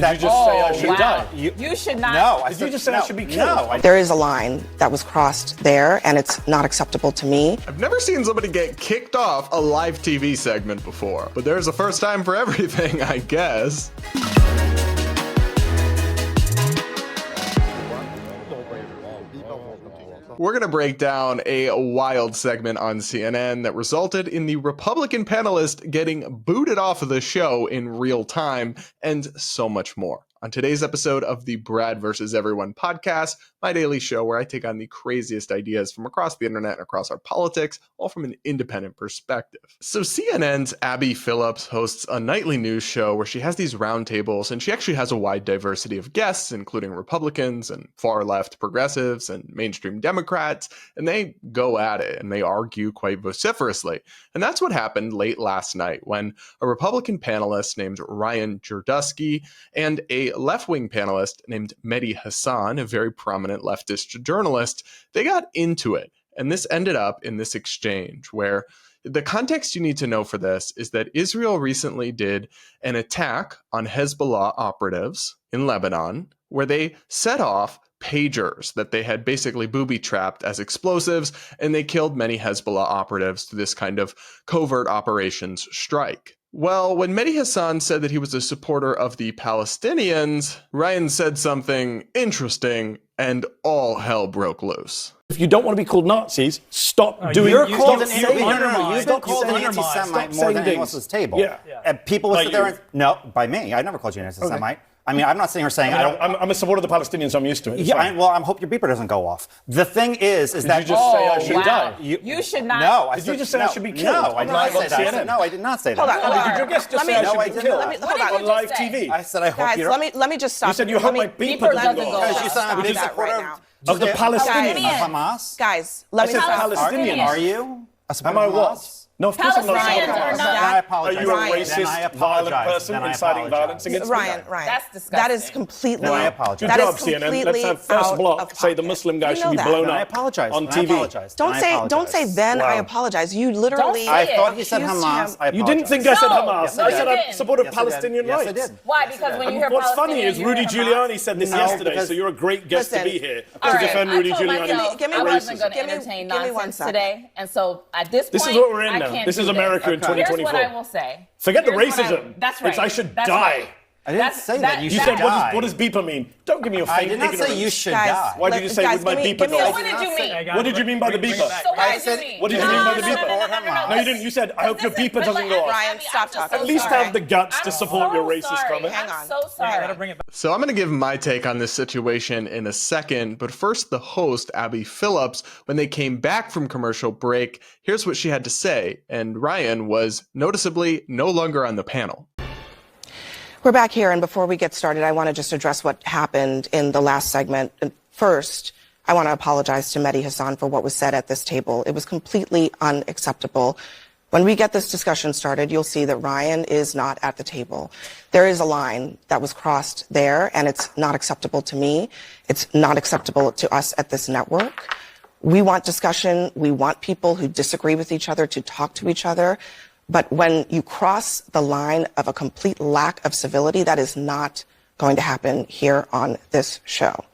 Did you just say I should die? You should not. No. Did you just say I should be killed? No. There is a line that was crossed there, and it's not acceptable to me. I've never seen somebody get kicked off a live TV segment before, but there's a first time for everything, I guess. We're going to break down a wild segment on CNN that resulted in the Republican panelist getting booted off of the show in real time, and so much more. On today's episode of the Brad vs. Everyone podcast, my daily show where I take on the craziest ideas from across the internet and across our politics, all from an independent perspective. So CNN's Abby Phillips hosts a nightly news show where she has these roundtables, and she actually has a wide diversity of guests, including Republicans and far-left progressives and mainstream Democrats, and they go at it and they argue quite vociferously. And that's what happened late last night when a Republican panelist named Ryan Girdusky and a left-wing panelist named Mehdi Hasan, a very prominent leftist journalist, they got into it. And this ended up in this exchange where the context you need to know for this is that Israel recently did an attack on Hezbollah operatives in Lebanon, where they set off pagers that they had basically booby-trapped as explosives, and they killed many Hezbollah operatives through this kind of covert operations strike. Well, when Mehdi Hasan said that he was a supporter of the Palestinians, Ryan said something interesting, and all hell broke loose. If you don't want to be called Nazis, stop doing it. You've been called an anti-Semite more than anyone else's table. Yeah. And people will sit there and... No, by me. I never called you an anti-Semite. Okay. I mean, I'm not sitting here saying I'm a supporter of the Palestinians, so I'm used to it. Yeah, I hope your beeper doesn't go off. The thing is that... Did you just say I should die? You should not. No, Did you just say I should be killed? No, I did not say that. No, I did not say that. Hold on. Did your guest just say I should be killed on live TV? I said I hope Guys, you don't... let me just stop. You said you hope my beeper doesn't go off. Because you sound a big supporter of the Palestinians. Of Hamas? Guys, let me stop. Palestinians. Are you a supporter Am I of what? Hamas? No, of course I'm not. I apologize. Are you a racist, violent person inciting violence against me? Ryan, That's disgusting. that is completely. No, I apologize. Good job, CNN. Let's have first block say the Muslim guy should be blown up on TV. Don't say then I apologize. You literally. I thought he said Hamas. You didn't think I said Hamas. I said I supported Palestinian rights. Yes, I did. Why? Because when you hear What's Palestinian, funny is Rudy Giuliani said this yesterday, so you're a great guest to be here to defend Rudy Giuliani. I wasn't going to entertain nonsense today, and so at this point, this is what we're in now. This is America in 2024. Here's what I will say. Forget the racism. That's right. It's I should die. Right. I didn't say that. You said, die. what does beeper mean? Don't give me your faint ignorance. I did not say you should die. Why did you say with my beeper go? So what did you mean? What did you mean by the beeper? So what did you mean? What did you mean by the beeper? No, you didn't. You said, I hope your beeper doesn't go off. Ryan, stop talking. At least have the guts to support your racist comment. Hang on. I'm so sorry. So I'm going to give my take on this situation in a second, but first the host, Abby Phillips, when they came back from commercial break, here's what she had to say, and Ryan was noticeably no longer on the panel. We're back here, and before we get started, I want to just address what happened in the last segment. And first, I want to apologize to Mehdi Hasan for what was said at this table. It was completely unacceptable. When we get this discussion started, you'll see that Ryan is not at the table. There is a line that was crossed there, and it's not acceptable to me. It's not acceptable to us at this network. We want discussion. We want people who disagree with each other to talk to each other. But when you cross the line of a complete lack of civility, that is not going to happen here on this show.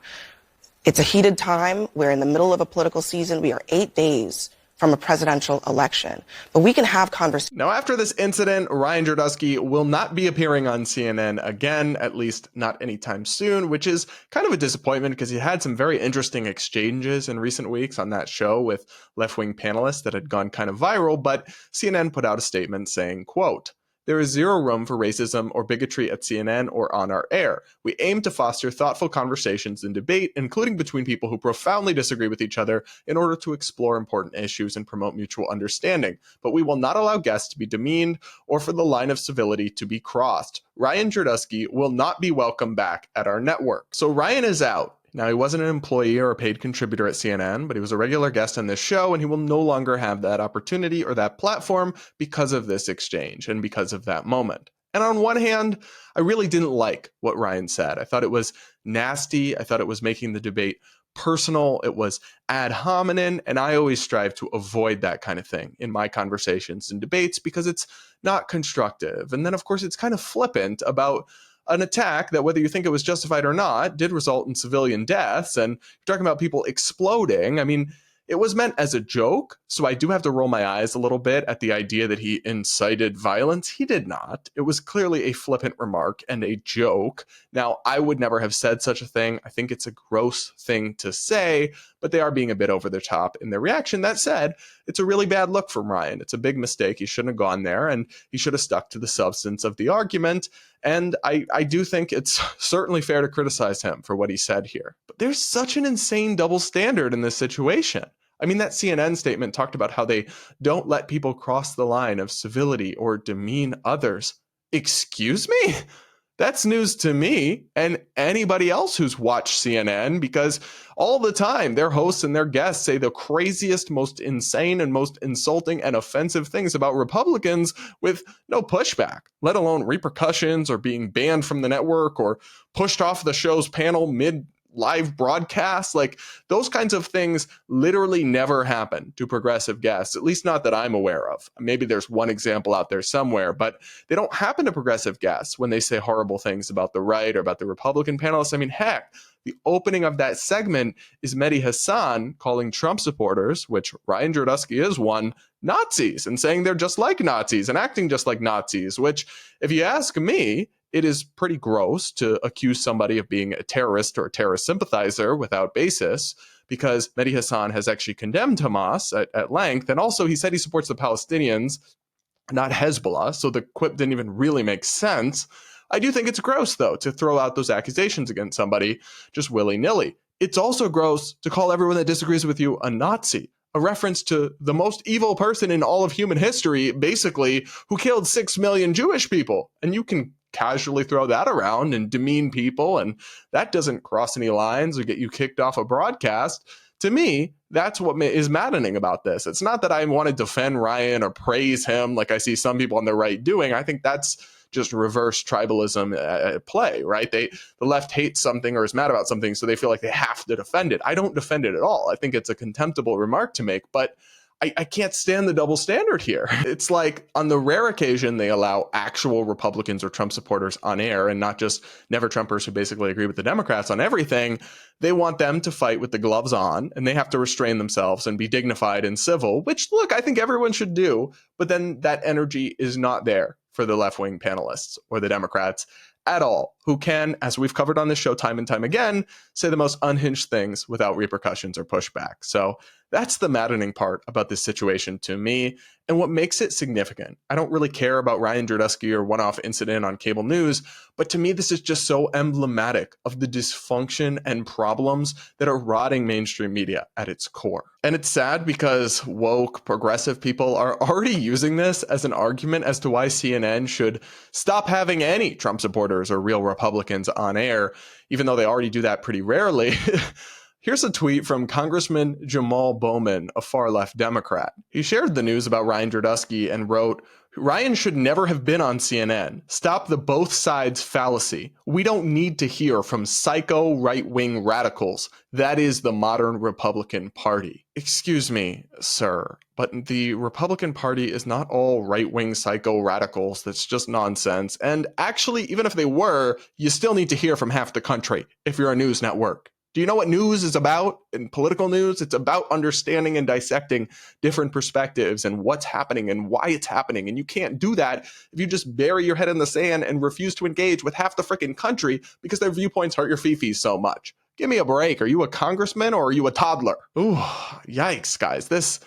It's a heated time. We're in the middle of a political season. We are 8 days from a presidential election. But we can have conversations. Now, after this incident, Ryan Girdusky will not be appearing on CNN again, at least not anytime soon, which is kind of a disappointment because he had some very interesting exchanges in recent weeks on that show with left-wing panelists that had gone kind of viral, but CNN put out a statement saying, quote, "There is zero room for racism or bigotry at CNN or on our air. We aim to foster thoughtful conversations and debate, including between people who profoundly disagree with each other, in order to explore important issues and promote mutual understanding. But we will not allow guests to be demeaned or for the line of civility to be crossed. Ryan Girdusky will not be welcome back at our network." So Ryan is out. Now, he wasn't an employee or a paid contributor at CNN, but he was a regular guest on this show, and he will no longer have that opportunity or that platform because of this exchange and because of that moment. And on one hand, I really didn't like what Ryan said. I thought it was nasty. I thought it was making the debate personal. It was ad hominem, and I always strive to avoid that kind of thing in my conversations and debates because it's not constructive. And then, of course, it's kind of flippant about an attack that, whether you think it was justified or not, did result in civilian deaths. And you're talking about people exploding. I mean, it was meant as a joke, so I do have to roll my eyes a little bit at the idea that he incited violence. He did not. It was clearly a flippant remark and a joke. Now, I would never have said such a thing. I think it's a gross thing to say, but they are being a bit over the top in their reaction. That said, it's a really bad look from Ryan. It's a big mistake. He shouldn't have gone there, and he should have stuck to the substance of the argument. And I do think it's certainly fair to criticize him for what he said here. But there's such an insane double standard in this situation. I mean, that CNN statement talked about how they don't let people cross the line of civility or demean others. Excuse me? That's news to me and anybody else who's watched CNN, because all the time their hosts and their guests say the craziest, most insane, and most insulting and offensive things about Republicans with no pushback, let alone repercussions or being banned from the network or pushed off the show's panel mid live broadcast. Like, those kinds of things literally never happen to progressive guests, at least not that I'm aware of. Maybe there's one example out there somewhere, but they don't happen to progressive guests when they say horrible things about the right or about the Republican panelists. I mean, heck, the opening of that segment is Mehdi Hasan calling Trump supporters, which Ryan Girdusky is one, Nazis, and saying they're just like Nazis and acting just like Nazis, which, if you ask me, it is pretty gross to accuse somebody of being a terrorist or a terrorist sympathizer without basis, because Mehdi Hasan has actually condemned Hamas at length. And also he said he supports the Palestinians, not Hezbollah. So the quip didn't even really make sense. I do think it's gross, though, to throw out those accusations against somebody just willy-nilly. It's also gross to call everyone that disagrees with you a Nazi, a reference to the most evil person in all of human history, basically, who killed 6 million Jewish people. And you can casually throw that around and demean people, and that doesn't cross any lines or get you kicked off a broadcast. To me, that's what is maddening about this. It's not that I want to defend Ryan or praise him like I see some people on the right doing. I think that's just reverse tribalism at play, right? The left hates something or is mad about something, so they feel like they have to defend it. I don't defend it at all. I think it's a contemptible remark to make, but I can't stand the double standard here. It's like, on the rare occasion they allow actual Republicans or Trump supporters on air and not just never Trumpers who basically agree with the Democrats on everything, they want them to fight with the gloves on, and they have to restrain themselves and be dignified and civil, which, look, I think everyone should do. But then that energy is not there for the left-wing panelists or the Democrats at all, who can, as we've covered on this show time and time again, say the most unhinged things without repercussions or pushback. So that's the maddening part about this situation to me, and what makes it significant. I don't really care about Ryan Girdusky or one-off incident on cable news, but to me this is just so emblematic of the dysfunction and problems that are rotting mainstream media at its core. And it's sad because woke, progressive people are already using this as an argument as to why CNN should stop having any Trump supporters or real Republicans on air, even though they already do that pretty rarely. Here's a tweet from Congressman Jamal Bowman, a far-left Democrat. He shared the news about Ryan Girdusky and wrote, "Ryan should never have been on CNN. Stop the both sides fallacy. We don't need to hear from psycho right-wing radicals. That is the modern Republican Party." Excuse me, sir, but the Republican Party is not all right-wing psycho radicals. That's just nonsense. And actually, even if they were, you still need to hear from half the country if you're a news network. Do you know what news is about? In political news, it's about understanding and dissecting different perspectives and what's happening and why it's happening. And you can't do that if you just bury your head in the sand and refuse to engage with half the freaking country because their viewpoints hurt your fifis so much. Give me a break. Are you a congressman or are you a toddler? Ooh, yikes, guys. This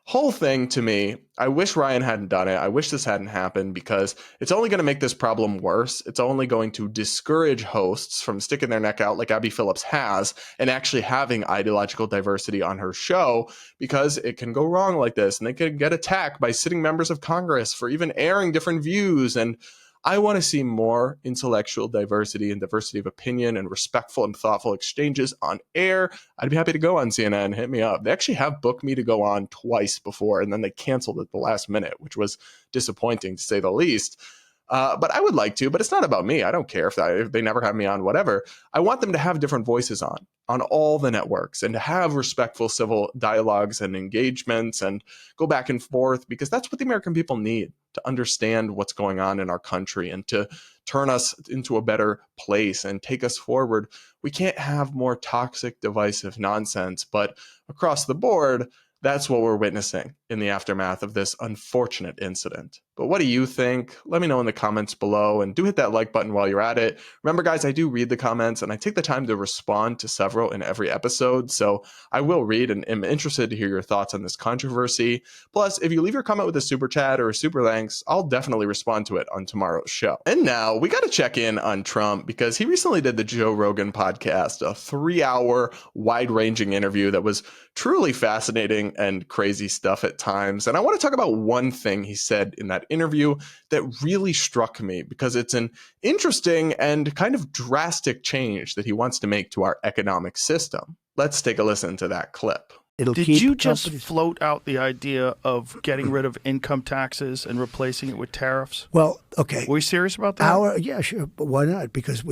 whole thing, to me, I wish Ryan hadn't done it. I wish this hadn't happened, because it's only going to make this problem worse. It's only going to discourage hosts from sticking their neck out like Abby Phillips has and actually having ideological diversity on her show, because it can go wrong like this and they can get attacked by sitting members of Congress for even airing different views. And I want to see more intellectual diversity and diversity of opinion and respectful and thoughtful exchanges on air. I'd be happy to go on CNN. Hit me up. They actually have booked me to go on twice before, and then they canceled at the last minute, which was disappointing to say the least. But I would like to, but it's not about me. I don't care if they never have me on, whatever. I want them to have different voices on all the networks, and to have respectful civil dialogues and engagements and go back and forth, because that's what the American people need to understand what's going on in our country and to turn us into a better place and take us forward. We can't have more toxic, divisive nonsense. But across the board, that's what we're witnessing in the aftermath of this unfortunate incident. But what do you think? Let me know in the comments below, and do hit that like button while you're at it. Remember, guys, I do read the comments and I take the time to respond to several in every episode. So I will read and am interested to hear your thoughts on this controversy. Plus, if you leave your comment with a super chat or a super thanks, I'll definitely respond to it on tomorrow's show. And now we got to check in on Trump because he recently did the Joe Rogan podcast, a 3-hour wide-ranging interview that was truly fascinating and crazy stuff at times. And I want to talk about one thing he said in that interview that really struck me because it's an interesting and kind of drastic change that he wants to make to our economic system. Let's take a listen to that clip. Did you just float out the idea of getting rid of income taxes and replacing it with tariffs? Well, okay. Were we serious about that? Yeah, sure. But why not? Because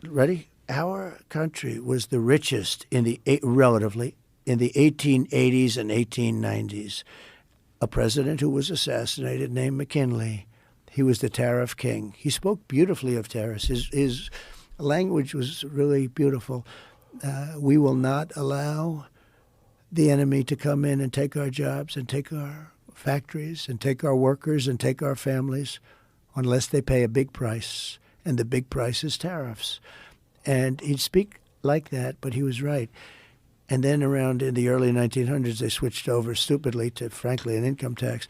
ready? Our country was the richest relatively in the 1880s and 1890s. A president who was assassinated named McKinley. He was the tariff king. He spoke beautifully of tariffs. His language was really beautiful. We will not allow the enemy to come in and take our jobs and take our factories and take our workers and take our families unless they pay a big price. And the big price is tariffs. And he'd speak like that, but he was right. And then around in the early 1900s, they switched over stupidly to, frankly, an income tax.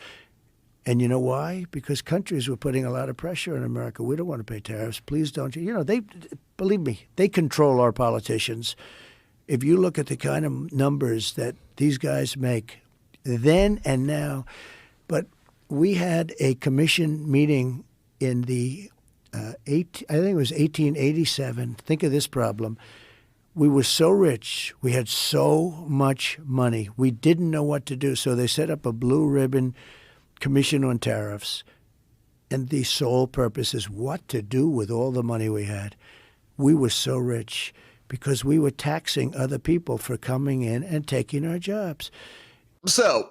And you know why? Because countries were putting a lot of pressure on America. We don't want to pay tariffs. Please don't. You know, believe me, they control our politicians. If you look at the kind of numbers that these guys make then and now, but we had a commission meeting in the, I think it was 1887. Think of this problem. We were so rich, we had so much money, we didn't know what to do. So they set up a blue ribbon commission on tariffs. And the sole purpose is what to do with all the money we had. We were so rich because we were taxing other people for coming in and taking our jobs. So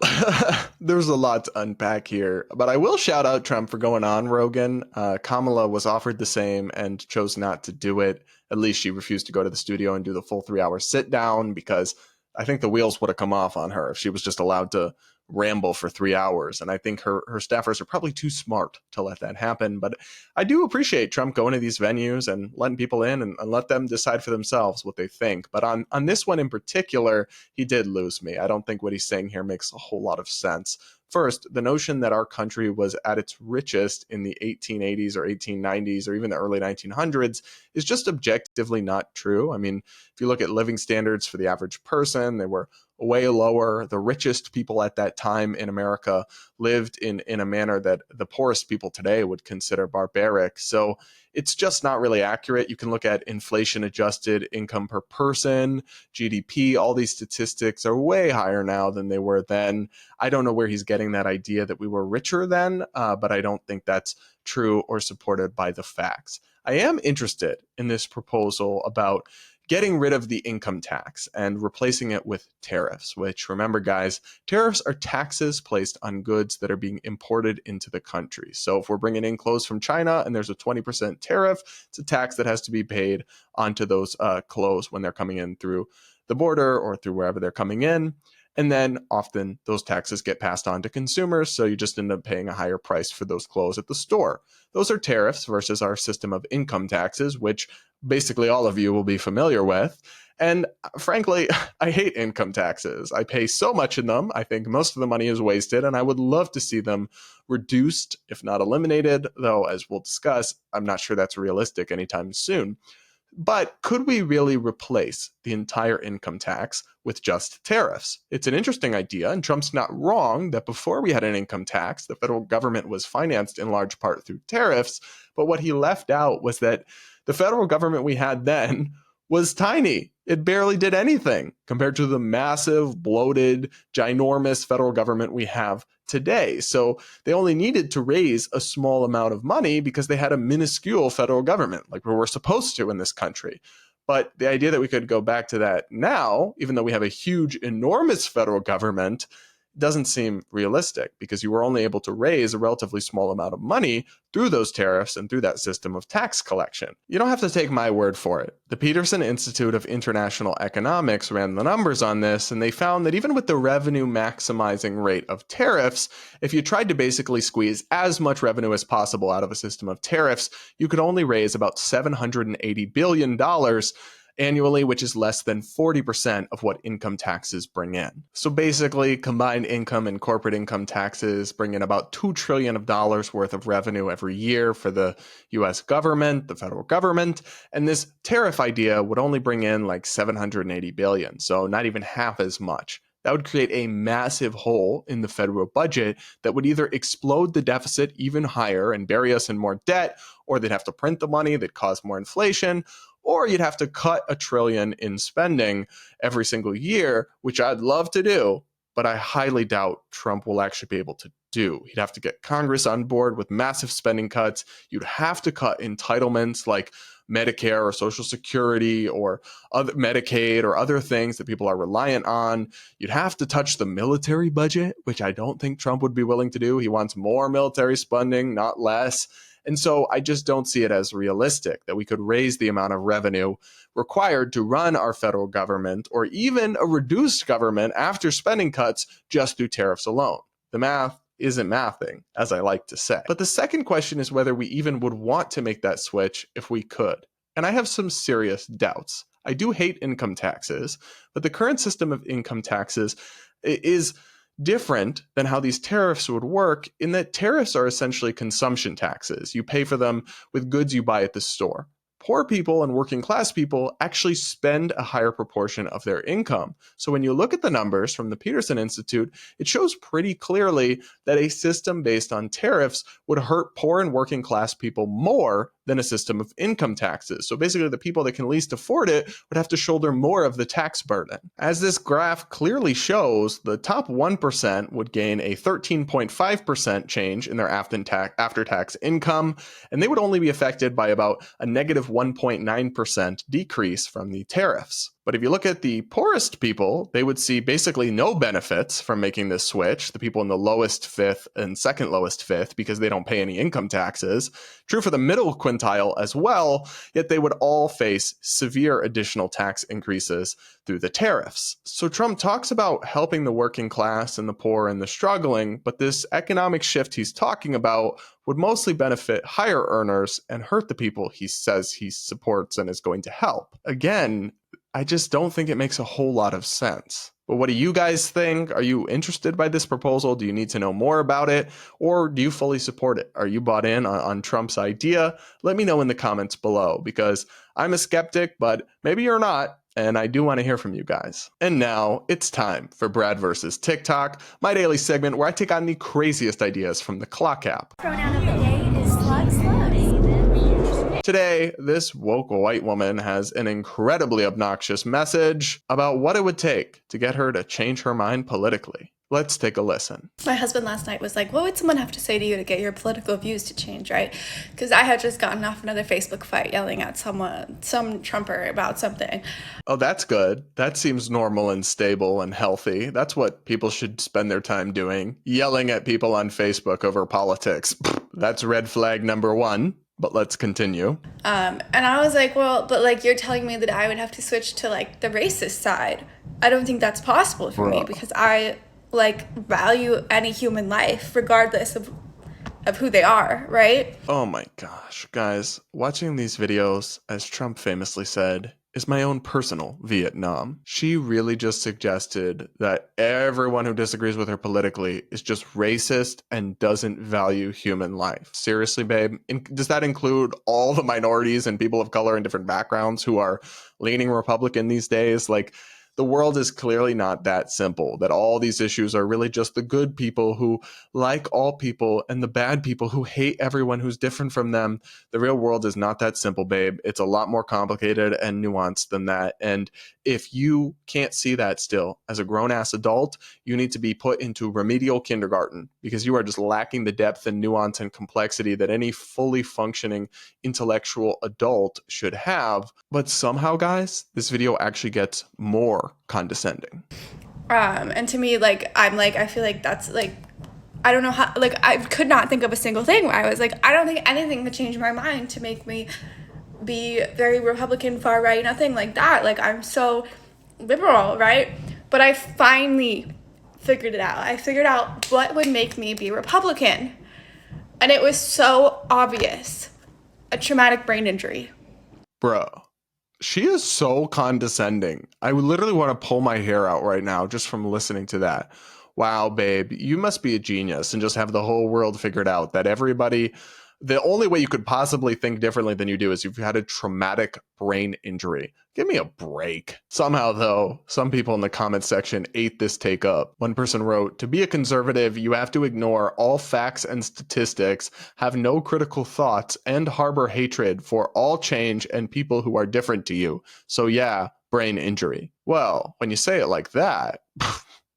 there's a lot to unpack here, but I will shout out Trump for going on Rogan. Kamala was offered the same and chose not to do it. At least she refused to go to the studio and do the full 3-hour sit down because I think the wheels would have come off on her if she was just allowed to ramble for 3 hours. And I think her staffers are probably too smart to let that happen. But I do appreciate Trump going to these venues and letting people in and let them decide for themselves what they think. But on this one in particular, he did lose me. I don't think what he's saying here makes a whole lot of sense. First, the notion that our country was at its richest in the 1880s or 1890s or even the early 1900s is just objectively not true. I mean, if you look at living standards for the average person, they were way lower. The richest people at that time in America lived in a manner that the poorest people today would consider barbaric. So it's just not really accurate. You can look at inflation-adjusted income per person, GDP. All these statistics are way higher now than they were then. I don't know where he's getting that idea that we were richer then, but I don't think that's true or supported by the facts. I am interested in this proposal about getting rid of the income tax and replacing it with tariffs, which, remember, guys, tariffs are taxes placed on goods that are being imported into the country. So if we're bringing in clothes from China and there's a 20% tariff, it's a tax that has to be paid onto those clothes when they're coming in through the border or through wherever they're coming in. And then often those taxes get passed on to consumers, so you just end up paying a higher price for those clothes at the store. Those are tariffs versus our system of income taxes, which basically all of you will be familiar with. And frankly, I hate income taxes. I pay so much in them. I think most of the money is wasted, and I would love to see them reduced, if not eliminated, though, as we'll discuss, I'm not sure that's realistic anytime soon. But could we really replace the entire income tax with just tariffs? It's an interesting idea, and Trump's not wrong that before we had an income tax, the federal government was financed in large part through tariffs. But what he left out was that the federal government we had then was tiny. It barely did anything compared to the massive, bloated, ginormous federal government we have today. So they only needed to raise a small amount of money because they had a minuscule federal government, like we were supposed to in this country. But the idea that we could go back to that now, even though we have a huge, enormous federal government, doesn't seem realistic because you were only able to raise a relatively small amount of money through those tariffs and through that system of tax collection. You don't have to take my word for it. The Peterson Institute of International Economics ran the numbers on this, and they found that even with the revenue maximizing rate of tariffs, if you tried to basically squeeze as much revenue as possible out of a system of tariffs, you could only raise about $780 billion annually, which is less than 40% of what income taxes bring in. So basically, combined income and corporate income taxes bring in about $2 trillion worth of revenue every year for the US government, the federal government, and this tariff idea would only bring in like $780 billion, so not even half as much. That would create a massive hole in the federal budget that would either explode the deficit even higher and bury us in more debt, or they'd have to print the money that cause more inflation, or you'd have to cut $1 trillion in spending every single year, which I'd love to do, but I highly doubt Trump will actually be able to do. He'd have to get Congress on board with massive spending cuts. You'd have to cut entitlements like Medicare or Social Security or other Medicaid or other things that people are reliant on. You'd have to touch the military budget, which I don't think Trump would be willing to do. He wants more military spending, not less. And so I just don't see it as realistic that we could raise the amount of revenue required to run our federal government or even a reduced government after spending cuts just through tariffs alone. The math isn't mathing, as I like to say. But the second question is whether we even would want to make that switch if we could. And I have some serious doubts. I do hate income taxes, but the current system of income taxes is different than how these tariffs would work in that tariffs are essentially consumption taxes. You pay for them with goods you buy at the store. Poor people and working class people actually spend a higher proportion of their income. So when you look at the numbers from the Peterson Institute, it shows pretty clearly that a system based on tariffs would hurt poor and working class people more than a system of income taxes. So basically the people that can least afford it would have to shoulder more of the tax burden. As this graph clearly shows, the top 1% would gain a 13.5% change in their after-tax income, and they would only be affected by about a negative 1.9% decrease from the tariffs. But if you look at the poorest people, they would see basically no benefits from making this switch, the people in the lowest fifth and second lowest fifth, because they don't pay any income taxes. True for the middle quintile as well, yet they would all face severe additional tax increases through the tariffs. So Trump talks about helping the working class and the poor and the struggling, but this economic shift he's talking about would mostly benefit higher earners and hurt the people he says he supports and is going to help. Again, I just don't think it makes a whole lot of sense. But what do you guys think? Are you interested by this proposal? Do you need to know more about it? Or do you fully support it? Are you bought in on Trump's idea? Let me know in the comments below, because I'm a skeptic, but maybe you're not. And I do want to hear from you guys. And now it's time for Brad versus TikTok, my daily segment where I take on the craziest ideas from the Clock app. Pronoun of the day is slugs. Today, this woke white woman has an incredibly obnoxious message about what it would take to get her to change her mind politically. Let's take a listen. My husband last night was like, what would someone have to say to you to get your political views to change, right? Because I had just gotten off another Facebook fight yelling at some Trumper about something. Oh, that's good. That seems normal and stable and healthy. That's what people should spend their time doing. Yelling at people on Facebook over politics. That's red flag number one. But let's continue. And I was like, well, but like you're telling me that I would have to switch to like the racist side. I don't think that's possible for me because I like value any human life regardless of who they are, right? Oh my gosh, guys, watching these videos, as Trump famously said, is my own personal Vietnam. She really just suggested that everyone who disagrees with her politically is just racist and doesn't value human life. Seriously, babe? Does that include all the minorities and people of color and different backgrounds who are leaning Republican these days? Like, the world is clearly not that simple, that all these issues are really just the good people who like all people and the bad people who hate everyone who's different from them. The real world is not that simple, babe. It's a lot more complicated and nuanced than that. And if you can't see that still, as a grown-ass adult, you need to be put into remedial kindergarten because you are just lacking the depth and nuance and complexity that any fully functioning intellectual adult should have. But somehow, guys, this video actually gets more condescending. And to me, like, I feel like that's like, I don't know how, like, I could not think of a single thing where I was like, I don't think anything would change my mind to make me be very Republican, far right, nothing like that. Like, I'm so liberal, right? But I finally figured it out. I figured out what would make me be Republican. And it was so obvious. A traumatic brain injury. Bro, she is so condescending. I would literally want to pull my hair out right now just from listening to that. Wow, babe, you must be a genius and just have the whole world figured out that everybody, the only way you could possibly think differently than you do is you've had a traumatic brain injury. Give me a break. Somehow, though, some people in the comments section ate this take up. One person wrote, to be a conservative, you have to ignore all facts and statistics, have no critical thoughts, and harbor hatred for all change and people who are different to you. So yeah, brain injury. Well, when you say it like that,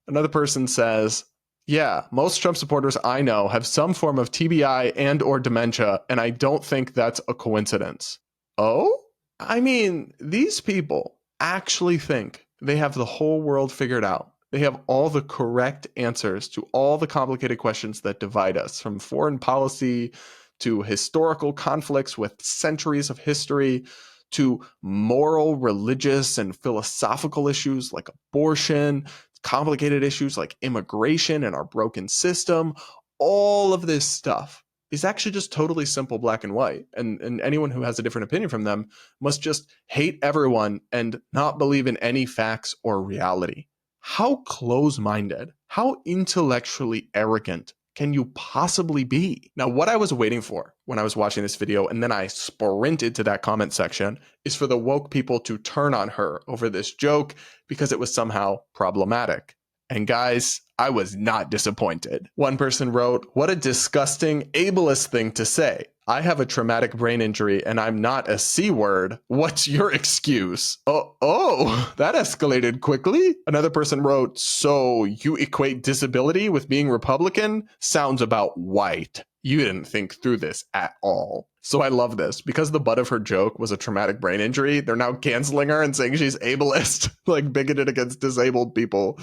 another person says, yeah, most Trump supporters I know have some form of TBI and or dementia, and I don't think that's a coincidence. Oh? I mean, these people actually think they have the whole world figured out. They have all the correct answers to all the complicated questions that divide us, from foreign policy to historical conflicts with centuries of history, to moral, religious, and philosophical issues like abortion, complicated issues like immigration and our broken system. All of this stuff is actually just totally simple black and white. And anyone who has a different opinion from them must just hate everyone and not believe in any facts or reality. How close-minded, how intellectually arrogant can you possibly be? Now, what I was waiting for when I was watching this video, and then I sprinted to that comment section, is for the woke people to turn on her over this joke because it was somehow problematic. And guys, I was not disappointed. One person wrote, what a disgusting ableist thing to say. I have a traumatic brain injury and I'm not a C word. What's your excuse? Oh, that escalated quickly. Another person wrote, so you equate disability with being Republican? Sounds about white. You didn't think through this at all. So I love this. Because the butt of her joke was a traumatic brain injury, they're now canceling her and saying she's ableist, like bigoted against disabled people.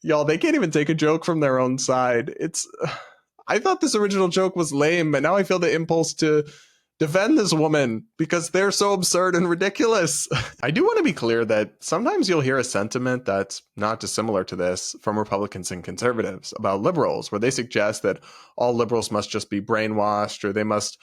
Y'all, they can't even take a joke from their own side. I thought this original joke was lame, but now I feel the impulse to defend this woman because they're so absurd and ridiculous. I do want to be clear that sometimes you'll hear a sentiment that's not dissimilar to this from Republicans and conservatives about liberals, where they suggest that all liberals must just be brainwashed or they must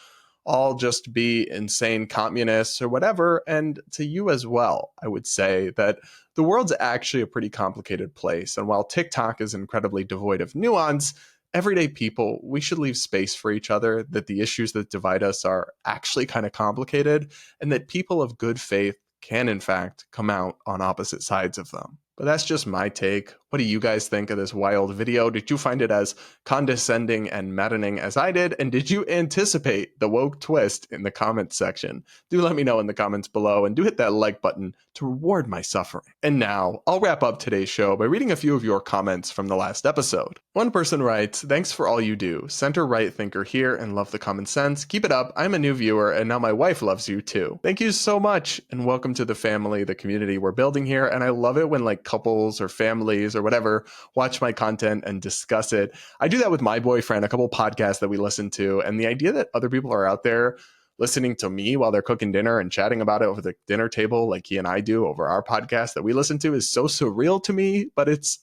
all just be insane communists or whatever. And to you as well, I would say that the world's actually a pretty complicated place. And while TikTok is incredibly devoid of nuance, everyday people, we should leave space for each other, that the issues that divide us are actually kind of complicated, and that people of good faith can, in fact, come out on opposite sides of them. But that's just my take. What do you guys think of this wild video? Did you find it as condescending and maddening as I did? And did you anticipate the woke twist in the comments section? Do let me know in the comments below, and do hit that like button to reward my suffering. And now, I'll wrap up today's show by reading a few of your comments from the last episode. One person writes, thanks for all you do. Center-right thinker here and love the common sense. Keep it up. I'm a new viewer, and now my wife loves you too. Thank you so much, and welcome to the family, the community we're building here. And I love it when like couples or families or whatever watch my content and discuss it. I do that with my boyfriend, a couple podcasts that we listen to, and the idea that other people are out there listening to me while they're cooking dinner and chatting about it over the dinner table like he and I do over our podcast that we listen to is so surreal to me, but it's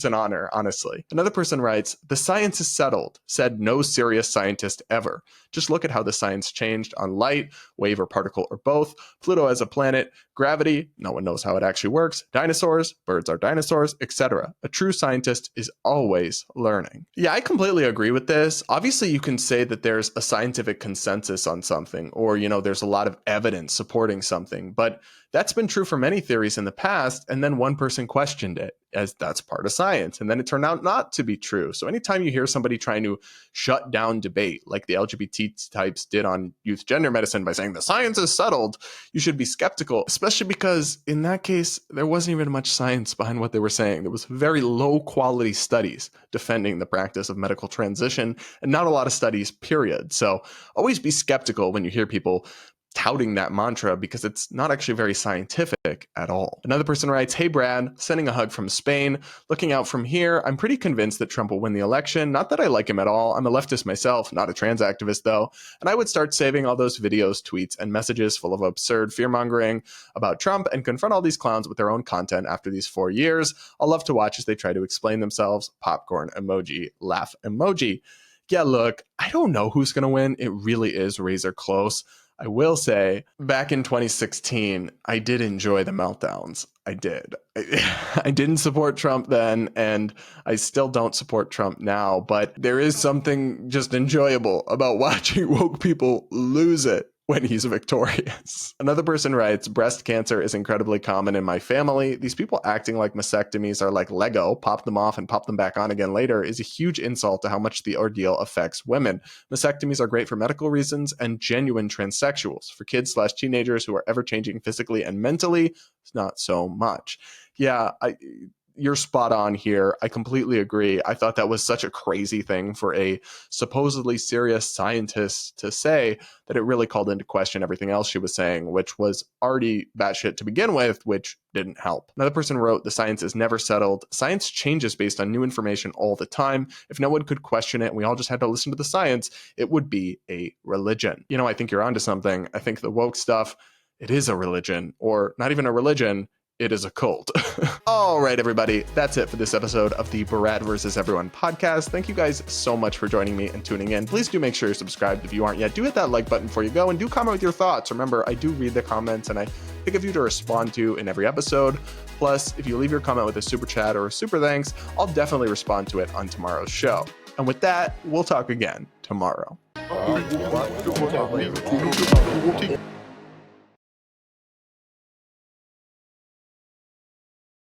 an honor, honestly. Another person writes, the science is settled, said no serious scientist ever. Just look at how the science changed on light, wave or particle or both, Pluto as a planet, gravity, no one knows how it actually works, dinosaurs, birds are dinosaurs, etc. A true scientist is always learning. Yeah, I completely agree with this. Obviously, you can say that there's a scientific consensus on something, or, there's a lot of evidence supporting something, but that's been true for many theories in the past, and then one person questioned it as that's part of science, and then it turned out not to be true. So anytime you hear somebody trying to shut down debate, like the LGBT types did on youth gender medicine by saying the science is settled, you should be skeptical, especially because in that case, there wasn't even much science behind what they were saying. There was very low quality studies defending the practice of medical transition, and not a lot of studies, period. So always be skeptical when you hear people touting that mantra because it's not actually very scientific at all. Another person writes, "Hey Brad, sending a hug from Spain. Looking out from here, I'm pretty convinced that Trump will win the election. Not that I like him at all. I'm a leftist myself, not a trans activist though. And I would start saving all those videos, tweets, and messages full of absurd fear-mongering about Trump and confront all these clowns with their own content after these 4 years. I'll love to watch as they try to explain themselves. Popcorn emoji, laugh emoji." Yeah, look, I don't know who's going to win. It really is razor close. I will say, back in 2016, I did enjoy the meltdowns. I did. I didn't support Trump then, and I still don't support Trump now, but there is something just enjoyable about watching woke people lose it when he's victorious. Another person writes, "Breast cancer is incredibly common in my family. These people acting like mastectomies are like Lego, pop them off and pop them back on again later is a huge insult to how much the ordeal affects women. Mastectomies are great for medical reasons and genuine transsexuals. For kids/teenagers who are ever changing physically and mentally, it's not so much." Yeah, you're spot on here. I completely agree. I thought that was such a crazy thing for a supposedly serious scientist to say that it really called into question everything else she was saying, which was already batshit to begin with, which didn't help. Another person wrote, "The science is never settled. Science changes based on new information all the time. If no one could question it and we all just had to listen to the science, it would be a religion." You know, I think you're onto something. I think the woke stuff, it is a religion, or not even a religion. It is a cult. All right, everybody. That's it for this episode of the Brad vs. Everyone podcast. Thank you guys so much for joining me and tuning in. Please do make sure you're subscribed if you aren't yet. Do hit that like button before you go and do comment with your thoughts. Remember, I do read the comments and I pick a few to respond to in every episode. Plus, if you leave your comment with a super chat or a super thanks, I'll definitely respond to it on tomorrow's show. And with that, we'll talk again tomorrow.